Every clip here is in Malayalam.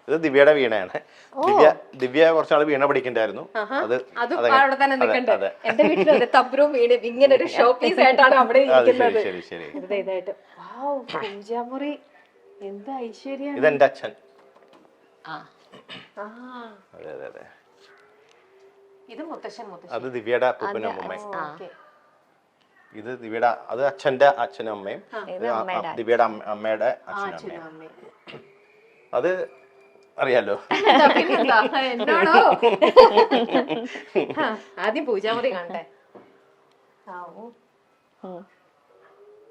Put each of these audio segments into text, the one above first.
ഇത് ദിവ്യയുടെ വീണയാണ്. ദിവ്യ കുറച്ചാൾ വീണ പഠിക്കണ്ടായിരുന്നു. എന്റെ വീട്ടിൽ തബ്രവും വീണ് ഇങ്ങനെ ഒരു ഷോ പീസ് ആയിട്ടാണ് അവിടെ ഇരിക്കുന്നത്. പൂജാമുറി എന്താ ഐശ്വര്യം. ഇതെന്റെ അച്ഛൻ. ഇത് മുത്തശ്ശൻ. അത് ദിവ്യയുടെ അപ്പൂപ്പനും അമ്മയും. ഇത് ദിവ്യയുടെ അത് അച്ഛന്റെ അച്ഛനും അമ്മയും. ദിവ്യയുടെ അമ്മയുടെ അച്ഛനും അമ്മയും. അത് അറിയാലോ. എന്നോടോ ആദ്യം പൂജാമുറി കാണട്ടെ.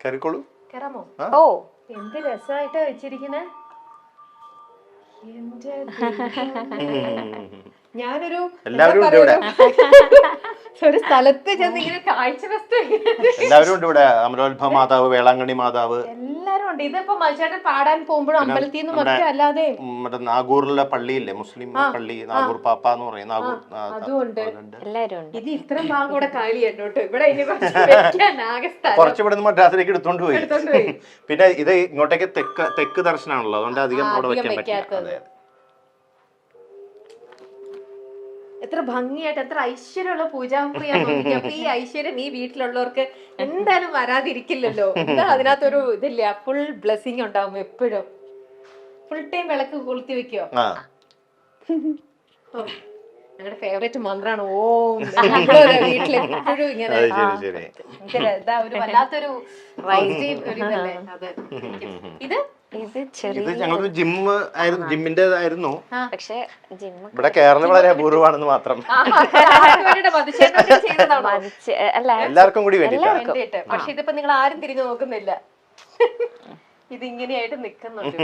കയറിക്കോളൂ. കേറാമോ? ഓ എന്ത് രസമായിട്ടാ വെച്ചിരിക്കണേ. ഞാനൊരു ഒരു സ്ഥലത്ത് ചെന്ന് ഇങ്ങനെ കാഴ്ച വസ്തു എല്ലാവരും ഉണ്ട് ഇവിടെ. അമരോത്ഭവ മാതാവ്, വേളാങ്കണ്ണി മാതാവ്, എല്ലാരും ഉണ്ട്. ഇതിപ്പോ മനുഷ്യരുടെ പാടാൻ പോകുമ്പോഴും അമ്പലത്തിൽ നിന്നും ഒക്കെ അല്ലാതെ മറ്റേ നാഗൂറിലെ പള്ളിയില്ലേ, മുസ്ലിം പള്ളി, നാഗൂർ പാപ്പ എന്ന് പറയും. അതുകൊണ്ട് എല്ലാരും ഉണ്ട്. ഇത് ഇത്രയും ഭാഗം കൂടെ കാലിയുണ്ടോട്ടോ ഇവിടെ. ഇനി കുറച്ച് ഇവിടെ നിന്ന് മദ്രാസിലേക്ക് എടുത്തോണ്ട് പോയി. പിന്നെ ഇത് ഇങ്ങോട്ടേക്ക് തെക്ക് ദർശനമാണല്ലോ, അതുകൊണ്ട് അധികം അവിടെ വെക്കാൻ പറ്റില്ല. എത്ര ഭംഗിയായിട്ട് എത്ര ഐശ്വര്യമുള്ള പൂജാമുറിയാന്ന് നോക്കി. അപ്പൊ ഈ ഐശ്വര്യം ഈ വീട്ടിലുള്ളവർക്ക് എന്തായാലും വരാതിരിക്കില്ലല്ലോ. എന്താ അതിനകത്തൊരു ഇതില്ല, ഫുൾ ബ്ലെസ്സിങ് ഉണ്ടാവും എപ്പോഴും. ഫുൾ ടൈം വിളക്ക് കൊളുത്തി വെക്കോ? ഞങ്ങളുടെ ഫേവറേറ്റ് മന്ത്രാണ് ഓം. വീട്ടിലെപ്പോഴും ഇങ്ങനെ ഒരു വല്ലാത്തൊരു ഇത് ഇത് ഞങ്ങളൊരു ജിമ്മിന്റേതായിരുന്നു. പക്ഷെ ഇവിടെ കേരളം വളരെ അപൂർവമാണെന്ന് മാത്രം. എല്ലാവർക്കും കൂടി വേണ്ടിട്ട്. പക്ഷെ ഇതിപ്പോ നിങ്ങൾ ആരും തിരിഞ്ഞു നോക്കുന്നില്ല. ഇതിങ്ങനെയായിട്ട് നിക്കുന്നുണ്ട്.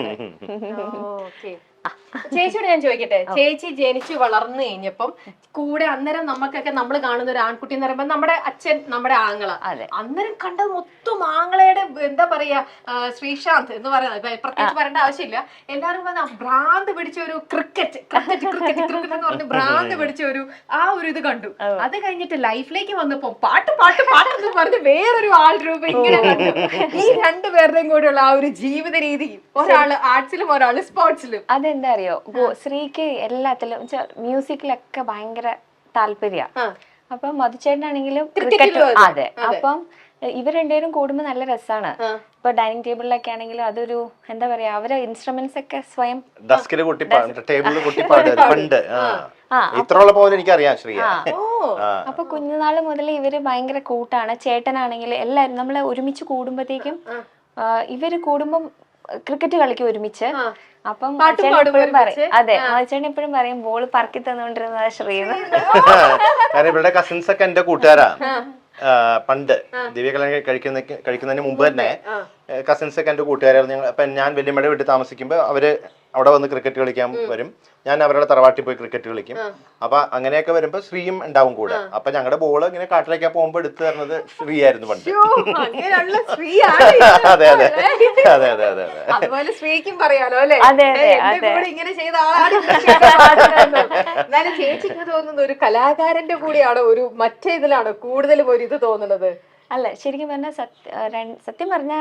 ചേച്ചിയോട് ഞാൻ ചോദിക്കട്ടെ, ചേച്ചി ജനിച്ചു വളർന്നു കഴിഞ്ഞപ്പം കൂടെ അന്നേരം നമുക്കൊക്കെ നമ്മൾ കാണുന്ന ഒരു ആൺകുട്ടി എന്ന് പറയുമ്പോ നമ്മുടെ അച്ഛൻ, നമ്മുടെ ആങ്ങള, അന്നേരം കണ്ടത് മൊത്തം ആങ്ങളയുടെ എന്താ പറയാ ശ്രീശാന്ത് എന്ന് പറയുന്നത് പ്രത്യേകിച്ച് പറയേണ്ട ആവശ്യമില്ല. എല്ലാരും ഭ്രാന്ത് പിടിച്ച ഒരു ക്രിക്കറ്റ് എന്ന് പറഞ്ഞ് ഭ്രാന്ത് പിടിച്ച ഒരു ഇത് കണ്ടു. അത് കഴിഞ്ഞിട്ട് ലൈഫിലേക്ക് വന്നപ്പോ പാട്ട് എന്ന് പറഞ്ഞ് വേറൊരു ആൾ രൂപം ഇങ്ങനെ കണ്ടു. ഈ രണ്ടുപേരുടെയും കൂടെയുള്ള ആ ഒരു ജീവിത രീതി, ഒരാള് ആർട്സിലും ഒരാള് സ്പോർട്സിലും. അതെന്താ അറിയോ, ശ്രീക്ക് എല്ലാത്തിലും മ്യൂസിക്കിലൊക്കെ ഭയങ്കര താല്പര്യ. അപ്പൊ മധുചേട്ടനാണെങ്കിലും ക്രിക്കറ്റ്. അതെ, അപ്പം ഇവർ രണ്ടുപേരും കൂടുമ്പോ നല്ല രസമാണ്. ഇപ്പൊ ഡൈനിങ് ടേബിളിലൊക്കെ ആണെങ്കിലും അതൊരു എന്താ പറയാ, അവരെ ഇൻസ്ട്രുമെന്റ്സ് ഒക്കെ സ്വയം അപ്പൊ കുഞ്ഞുനാള് മുതൽ ഇവര് ഭയങ്കര കൂട്ടാണ്. ചേട്ടനാണെങ്കിൽ എല്ലാരും നമ്മളെ ഒരുമിച്ച് കൂടുമ്പോഴത്തേക്കും ഇവര് കൂടുമ്പം ക്രിക്കറ്റ് കളിക്കും ഒരുമിച്ച്. അപ്പം അതെ, മച്ചേട്ടൻ എപ്പോഴും പറയും ബോള് പറക്കി തന്നുകൊണ്ടിരുന്നത് ശ്രീന്ന്. കാരണം ഇവരുടെ കസിൻസ് ഒക്കെ എന്റെ കൂട്ടുകാരാ. പണ്ട് ദിവ്യ കല്യാണം കഴിക്കുന്നതിന് മുമ്പ് തന്നെ കസിൻസ് ഒക്കെ എന്റെ കൂട്ടുകാരായിരുന്നു. അപ്പൊ ഞാൻ വല്യമ്മയുടെ വീട്ടിൽ താമസിക്കുമ്പോ അവര് അവിടെ വന്ന് ക്രിക്കറ്റ് കളിക്കാൻ വരും. ഞാൻ അവരുടെ തറവാട്ടിൽ പോയി ക്രിക്കറ്റ് കളിക്കും. അപ്പൊ അങ്ങനെയൊക്കെ വരുമ്പോ ശ്രീയും ഉണ്ടാവും കൂടെ. അപ്പൊ ഞങ്ങളുടെ ബോള് ഇങ്ങനെ കാട്ടിലേക്കാ പോകുമ്പോ എടുത്തു തരുന്നത് ശ്രീ ആയിരുന്നു പണ്ട്. അതെ അതെ അതെ അതെ അതെ. അതുപോലെ ശ്രീക്കും പറയാലോ അല്ലെ, ഇങ്ങനെ ചെയ്ത ആളാണ്. എന്നാലും ചേച്ചിക്ക് തോന്നുന്ന ഒരു കലാകാരന്റെ കൂടെയാണോ ഒരു മറ്റേ ഇതിലാണോ കൂടുതലും ഒരു ഇത് തോന്നുന്നത്? അല്ല, ശരിക്കും പറഞ്ഞാൽ സത്യം പറഞ്ഞ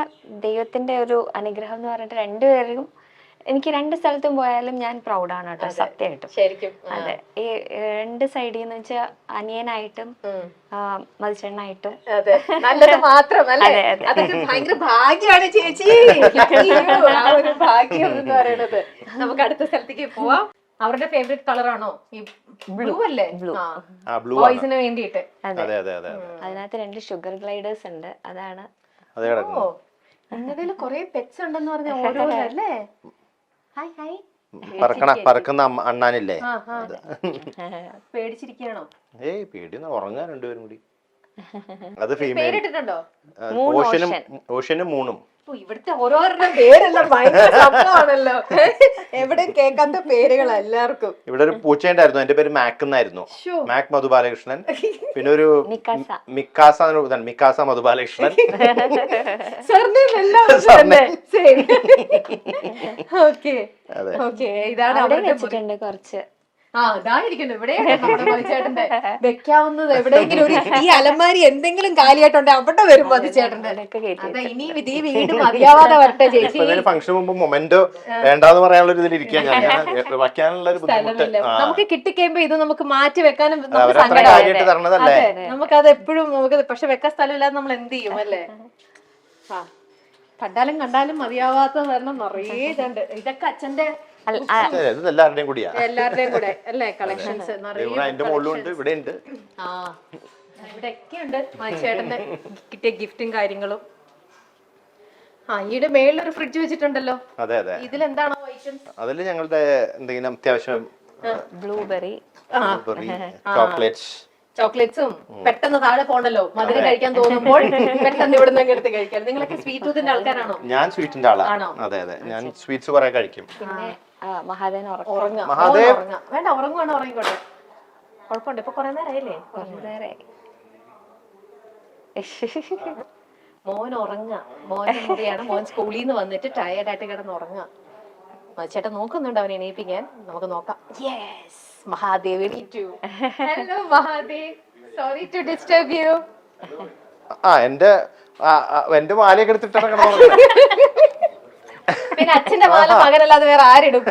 ദൈവത്തിന്റെ ഒരു അനുഗ്രഹം എന്ന് പറഞ്ഞിട്ട് രണ്ടുപേരും എനിക്ക് രണ്ട് സ്ഥലത്തും പോയാലും ഞാൻ പ്രൗഡാണ് കേട്ടോ, സത്യമായിട്ടും. ശരിക്കും അതെ, ഈ രണ്ട് സൈഡിൽ എന്ന് വെച്ചാൽ അനിയനായിട്ടും മത്സ്യണ്ണായിട്ടും. അതെ, നല്ലത് മാത്രം അതൊക്കെ ഭയങ്കര ഭാഗ്യമാണ് ചേച്ചി. ആ ഒരു ഭാഗ്യം എന്ന് പറയുന്നത്. നമുക്ക് അടുത്ത സ്ഥലത്തേക്ക് പോവാം. അവരുടെ ഫേവറേറ്റ് കളറാണോ ഈ ബ്ലൂ അല്ലേ? ബോയ്സിന് വേണ്ടിയിട്ട്. അതിനകത്ത് 2 ഷുഗർ ഗ്ലൈഡേഴ്സ് ഉണ്ട്. അതാണ്. എന്നതിൽ കൊറേ പെറ്റ്സ് ഉണ്ടെന്ന് പറഞ്ഞ ഓരോ അല്ലേ? Hi hi. പറക്കുന്ന അണ്ണാനില്ലേ, പേടിച്ചിരിക്കണോ? ഏയ് പേടിയൊന്നും, ഉറങ്ങാൻ രണ്ടുപേരും കൂടി. അത് പേരിട്ടിട്ടുണ്ടോ? ഓഷ്യനും മൂണും. ഇവിടുത്തെ ഓരോരുടെ പേരെല്ലാം ഭയങ്കര സംഭവമാണല്ലോ. എവിടെ കേൾക്കാത്ത പേരുകൾ എല്ലാവർക്കും. ഇവിടെ ഒരു പൂച്ചയുണ്ടായിരുന്നു, എന്റെ പേര് മാക് എന്നായിരുന്നു. മാക് മധുബാലകൃഷ്ണൻ. പിന്നെ ഒരു മിക്കാസ മധുബാലകൃഷ്ണൻ. ഇതാണ് കുറച്ച് ഇതായിരിക്കുന്നു ഇവിടെ നമ്മുടെ മതിച്ചേട്ടന്റെ വെക്കാവുന്നത് എവിടെയെങ്കിലും ഒരു ഈ അലമാരി എന്തെങ്കിലും കാലിയായിട്ടുണ്ടെങ്കിൽ അവിടെ വരും മതിച്ചേട്ടന്റെ. അതാ ഇനി ഈ വീട് മതിയാവാതെ വരട്ടെ ചേച്ചി. ഫംഗ്ഷൻ മുമ്പ് മൊമെന്റോ വേണ്ടാന്ന് പറയാനുള്ള ഇതിൽ ഇരിക്കാൻ വയ്ക്കാനുള്ള ഒരു ബുദ്ധിമുട്ട്. നമുക്ക് കിട്ടിക്കഴിയുമ്പോ ഇത് നമുക്ക് മാറ്റി വെക്കാനും തരണതല്ലേ, നമുക്കത് എപ്പോഴും നമുക്ക് പക്ഷെ വെക്കാൻ സ്ഥലമില്ലാതെ നമ്മൾ എന്ത് ചെയ്യും അല്ലേ? കണ്ടാലും മതിയാവാത്ത കാരണം നിറയെ ഇതുണ്ട്. ഇതൊക്കെ അച്ഛന്റെ എല്ലാവരുടെയും കൂടിയാ, എല്ലാവരുടെയും കൂടെ അല്ലേ കളക്ഷൻസ് എന്റെ മുകളിലുണ്ട്, ഇവിടെ ഉണ്ട്. ഇവിടെയൊക്കെ ഉണ്ട് മതിച്ചേട്ടന്റെ കിട്ടിയ ഗിഫ്റ്റും കാര്യങ്ങളും. ഈയുടെ മേളിലൊരു ഫ്രിഡ്ജ് വെച്ചിട്ടുണ്ടല്ലോ. അതെ അതെ, ഇതിലെന്താണോ ഐറ്റംസ്? അതില് ഞങ്ങളുടെ എന്തെങ്കിലും അത്യാവശ്യം ബ്ലൂബെറി, ചോക്ലേറ്റ്സ്, ചോക്ലേറ്റ്സും പെട്ടെന്ന് താഴെ പോണ്ടല്ലോ മധുരം കഴിക്കാൻ തോന്നുമ്പോൾ പെട്ടെന്ന് ഇവിടെ നിന്ന് എടുത്ത് കഴിക്കാൻ. നിങ്ങളൊക്കെ സ്വീറ്റ് ടൂത്തിന്റെ ആൾക്കാരാണോ? ഞാൻ സ്വീറ്റിന്റെ ആളാണ്. അതെ അതെ, ഞാൻ സ്വീറ്റ്സ് കുറെ കഴിക്കും. മഹാദേവൻ വേണ്ട ഉറങ്ങുവാണ്, ഉറങ്ങിക്കോട്ടെ, കുഴപ്പമുണ്ട്. ഇപ്പൊ കൊറേ നേരമായില്ലേ? മോൻ ഉറങ്ങുക, മോൻ മുറിയാണ്. മോൻ സ്കൂളിൽ നിന്ന് വന്നിട്ട് ടയേർഡായിട്ട് കിടന്ന് ഉറങ്ങുക. ചേട്ടൻ നോക്കുന്നുണ്ട് അവനെ എണീപ്പിക്കാൻ, നമുക്ക് നോക്കാം. യെസ്, മഹാദേവ് എണീറ്റു. Hello Mahadev, sorry to disturb you. എന്റെ മാലയൊക്കെ എടുത്തിട്ടാണ് കിടന്നു. പിന്നെ അച്ഛന്റെ മാല മകനല്ലാതെ വേറെ ആരിടും?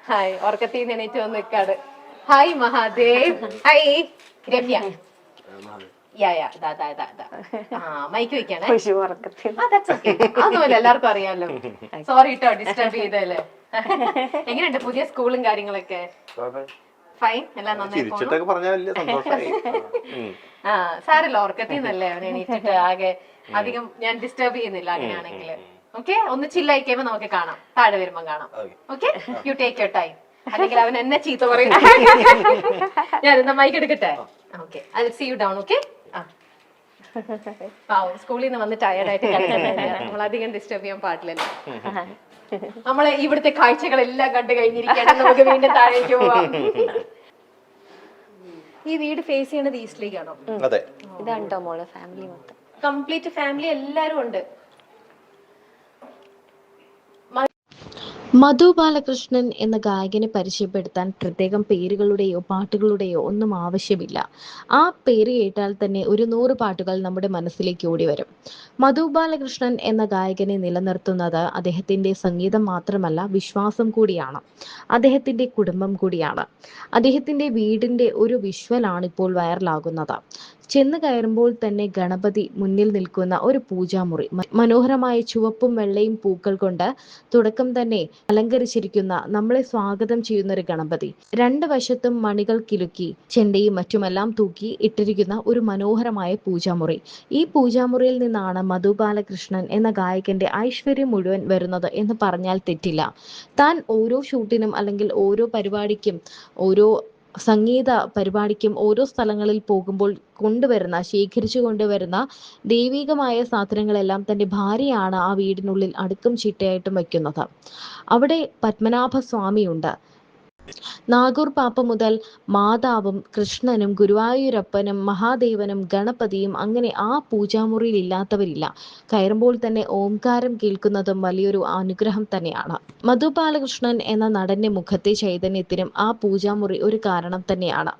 ഹായ്, ഉറക്കത്തിൽ എണീറ്റ് വന്ന് നിൽക്കാട്. Hi Mahadev. Hi Ramya. Mike വെക്കാണേ. അതൊന്നുമല്ല, എല്ലാവർക്കും അറിയാലോ. സോറി കേട്ടോ ഡിസ്റ്റർബ് ചെയ്തല്ലേ. എങ്ങനെയുണ്ട് പുതിയ സ്കൂളും കാര്യങ്ങളൊക്കെ? ഫൈൻ, എല്ലാം നന്നായി. സാരല്ല, ഉറക്കത്തിൽ നിന്നല്ലേ അവൻ എണീറ്റിട്ട്. ആകെ അധികം ഞാൻ ഡിസ്റ്റർബ് ചെയ്യുന്നില്ല അങ്ങനെയാണെങ്കിൽ. ഓക്കെ, ഒന്ന് ചില്ലായി കഴിയുമ്പോ നമുക്ക് കാണാം, താഴെ വരുമ്പോ കാണാം. Okay, you take your time. അല്ലെങ്കിൽ അവൻ എന്നെ ചീത്ത പറയും. ഞാൻ എന്താ മൈക്ക് എടുക്കട്ടെ? Okay, I will see you down. Okay, സ്കൂളിൽ നിന്ന് വന്ന് ടയർഡായിട്ട് നമ്മൾ അധികം ഡിസ്റ്റർബ് ചെയ്യാൻ പാടില്ലല്ലോ. നമ്മളെ ഇവിടുത്തെ കാഴ്ചകളെല്ലാം കണ്ടു കഴിഞ്ഞിരിക്കുകയാണ്, നമുക്ക് വീണ്ടും താഴേക്ക് പോവാം. ഈ വീട് ഫേസ് ചെയ്യണത് ഈസ്റ്റ് ലീഗ് ആണോ? അതെ, ഇതാണ്ടോ മോളെ ഫാമിലി മൊത്തം, കംപ്ലീറ്റ് ഫാമിലി എല്ലാരും ഉണ്ട്. മധു ബാലകൃഷ്ണൻ എന്ന ഗായകനെ പരിചയപ്പെടുത്താൻ പ്രത്യേകം പേരുകളുടെയോ പാട്ടുകളുടെയോ ഒന്നും ആവശ്യമില്ല. ആ പേര് കേട്ടാൽ തന്നെ ഒരു 100 പാട്ടുകൾ നമ്മുടെ മനസ്സിലേക്ക് ഓടി വരും. മധു ബാലകൃഷ്ണൻ എന്ന ഗായകനെ നിലനിർത്തുന്നത് അദ്ദേഹത്തിന്റെ സംഗീതം മാത്രമല്ല, വിശ്വാസം കൂടിയാണ്, അദ്ദേഹത്തിന്റെ കുടുംബം കൂടിയാണ്. അദ്ദേഹത്തിന്റെ വീടിന്റെ ഒരു വിഷ്വലാണ് ഇപ്പോൾ വൈറലാകുന്നത്. ചെന്ന് കയറുമ്പോൾ തന്നെ ഗണപതി മുന്നിൽ നിൽക്കുന്ന ഒരു പൂജാമുറി, മനോഹരമായ ചുവപ്പും വെള്ളയും പൂക്കൾ കൊണ്ട് തുടക്കം തന്നെ അലങ്കരിച്ചിരിക്കുന്ന, നമ്മളെ സ്വാഗതം ചെയ്യുന്ന ഒരു ഗണപതി. 2 വശത്തും മണികൾ കിലുക്കി ചെണ്ടയും മറ്റുമെല്ലാം തൂക്കി ഇട്ടിരിക്കുന്ന ഒരു മനോഹരമായ പൂജാമുറി. ഈ പൂജാമുറിയിൽ നിന്നാണ് മധു ബാലകൃഷ്ണൻ എന്ന ഗായകന്റെ ഐശ്വര്യം മുഴുവൻ വരുന്നത് എന്ന് പറഞ്ഞാൽ തെറ്റില്ല. താൻ ഓരോ ഷൂട്ടിനും അല്ലെങ്കിൽ ഓരോ പരിപാടിക്കും, ഓരോ സംഗീത പരിപാടിക്കും ഓരോ സ്ഥലങ്ങളിൽ പോകുമ്പോൾ ശേഖരിച്ചു കൊണ്ടുവരുന്ന ദൈവികമായ സാധനങ്ങളെല്ലാം തന്റെ ഭാര്യയാണ് ആ വീടിനുള്ളിൽ അടുക്കും ചിട്ടയായിട്ടും വയ്ക്കുന്നത്. അവിടെ പത്മനാഭ സ്വാമിയുണ്ട്. നാഗൂർ പാപ്പ മുതൽ മാതാവും കൃഷ്ണനും ഗുരുവായൂരപ്പനും മഹാദേവനും ഗണപതിയും, അങ്ങനെ ആ പൂജാമുറിയിൽ ഇല്ലാത്തവരില്ല. കയറുമ്പോൾ തന്നെ ഓംകാരം കേൾക്കുന്നതും വലിയൊരു അനുഗ്രഹം തന്നെയാണ്. മധു ബാലകൃഷ്ണൻ എന്ന നടന്റെ മുഖത്തെ ചൈതന്യത്തിനും ആ പൂജാമുറി ഒരു കാരണം തന്നെയാണ്.